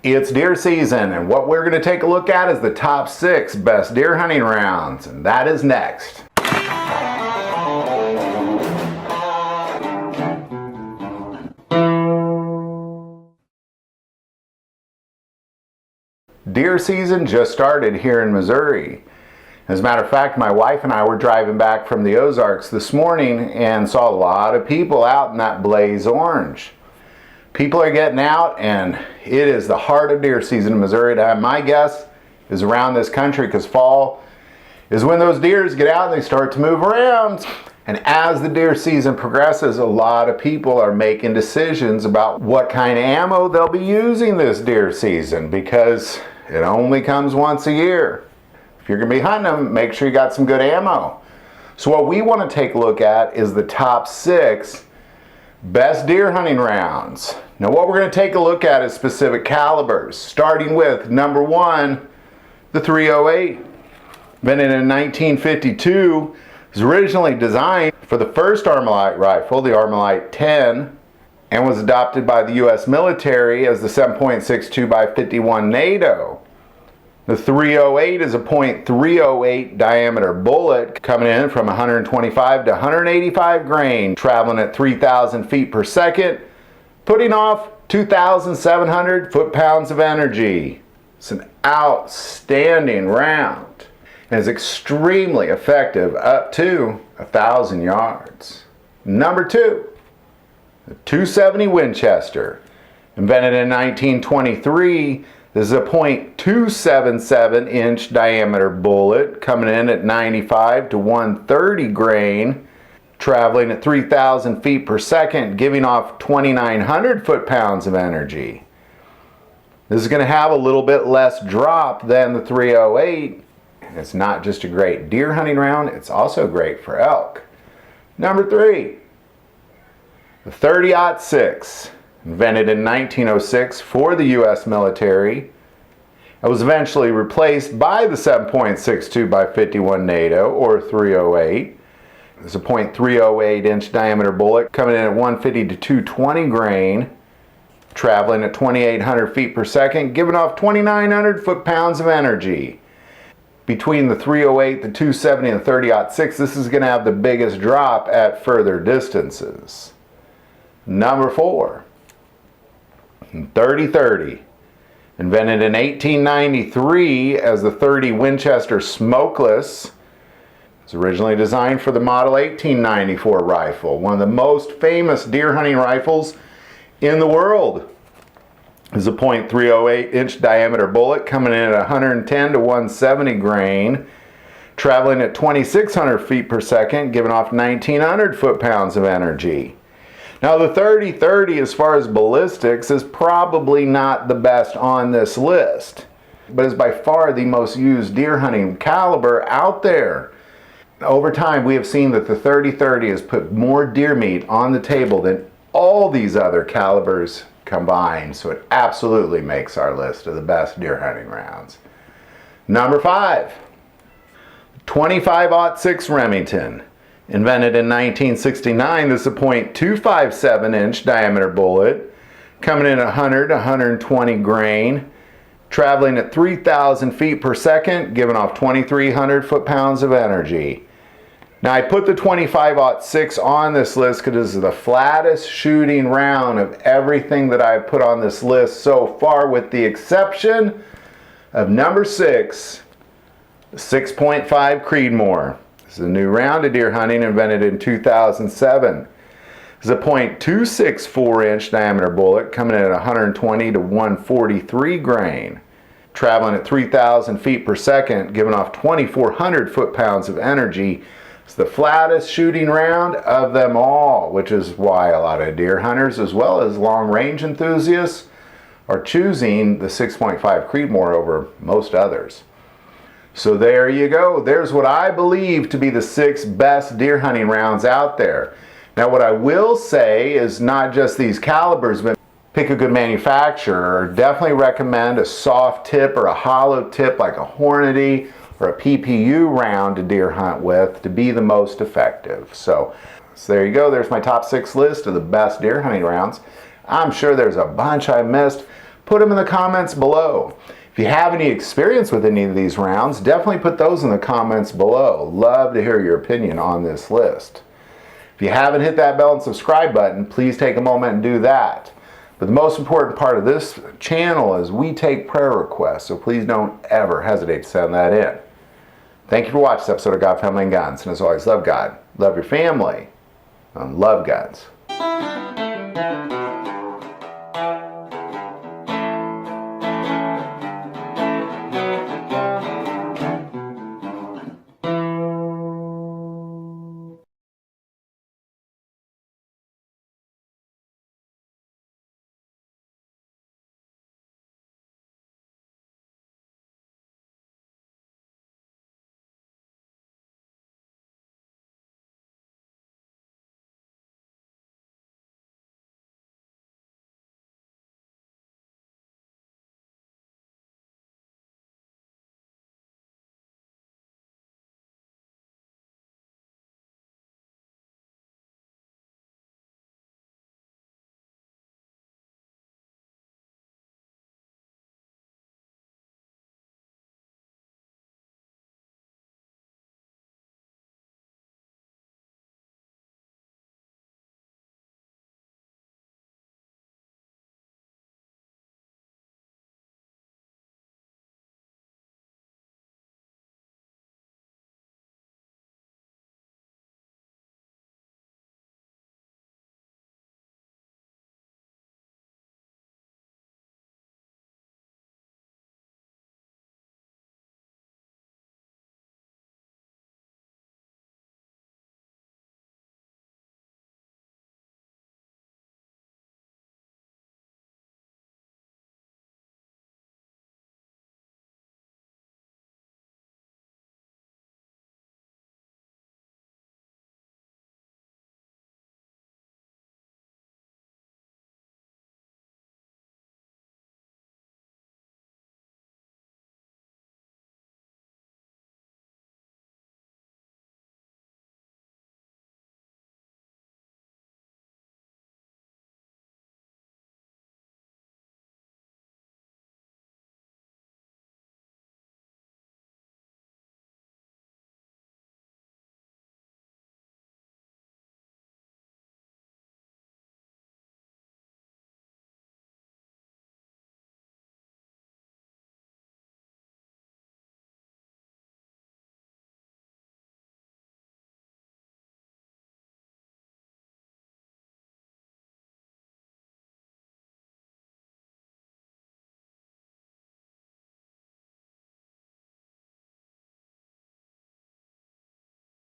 It's deer season, and what we're going to take a look at is the top 6 best deer hunting rounds, and that is next. Deer season just started here in Missouri. As a matter of fact, my wife and I were driving back from the Ozarks this morning and saw a lot of people out in that blaze orange. People are getting out, and it is the heart of deer season in Missouri. My guess is around this country, because fall is when those deers get out and they start to move around. And as the deer season progresses, a lot of people are making decisions about what kind of ammo they'll be using this deer season, because it only comes once a year. If you're going to be hunting them, make sure you got some good ammo. So what we want to take a look at is the top 6 best deer hunting rounds. Now what we're going to take a look at is specific calibers, starting with number 1, the .308. Invented in 1952, it was originally designed for the first Armalite rifle, the Armalite 10, and was adopted by the U.S. military as the 7.62 by 51 NATO. The .308 is a .308 diameter bullet coming in from 125 to 185 grain, traveling at 3,000 feet per second, putting off 2,700 foot-pounds of energy. It's an outstanding round and is extremely effective up to 1,000 yards. Number 2, the .270 Winchester. Invented in 1923, this is a .277 inch diameter bullet coming in at 95 to 130 grain, traveling at 3,000 feet per second, giving off 2,900 foot-pounds of energy. This is going to have a little bit less drop than the .308. It's not just a great deer hunting round, it's also great for elk. Number 3, the .30-06. Invented in 1906 for the U.S. military. It was eventually replaced by the 7.62 by 51 NATO, or .308. It's a .308 inch diameter bullet coming in at 150 to 220 grain, traveling at 2,800 feet per second, giving off 2,900 foot-pounds of energy. Between the .308, the .270, and the .30-06, this is going to have the biggest drop at further distances. Number 4, .30-30. Invented in 1893 as the .30 Winchester Smokeless. It was originally designed for the Model 1894 rifle, one of the most famous deer hunting rifles in the world. It is a .308 inch diameter bullet coming in at 110 to 170 grain, traveling at 2,600 feet per second, giving off 1,900 foot-pounds of energy. Now the .30-30, as far as ballistics, is probably not the best on this list, but is by far the most used deer hunting caliber out there. Over time, we have seen that the .30-30 has put more deer meat on the table than all these other calibers combined, so it absolutely makes our list of the best deer hunting rounds. Number 5, 25-06 Remington. Invented in 1969, this is a .257 inch diameter bullet, coming in at 100 to 120 grain, traveling at 3,000 feet per second, giving off 2,300 foot-pounds of energy. Now I put the 25-06 on this list because this is the flattest shooting round of everything that I've put on this list so far, with the exception of number 6, the 6.5 Creedmoor. This is a new round of deer hunting, invented in 2007. It's a .264 inch diameter bullet coming in at 120 to 143 grain, traveling at 3,000 feet per second, giving off 2,400 foot-pounds of energy. It's the flattest shooting round of them all, which is why a lot of deer hunters, as well as long-range enthusiasts, are choosing the 6.5 Creedmoor over most others. So there you go. There's what I believe to be the 6 best deer hunting rounds out there. Now what I will say is not just these calibers, but pick a good manufacturer. Definitely recommend a soft tip or a hollow tip like a Hornady or a PPU round to deer hunt with to be the most effective. So there you go. There's my top 6 list of the best deer hunting rounds. I'm sure there's a bunch I missed, put them in the comments below. If you have any experience with any of these rounds, definitely put those in the comments below. Love to hear your opinion on this list. If you haven't hit that bell and subscribe button, please take a moment and do that. But the most important part of this channel is we take prayer requests, so please don't ever hesitate to send that in. Thank you for watching this episode of God, Family, and Guns. And as always, love God, love your family, and love guns.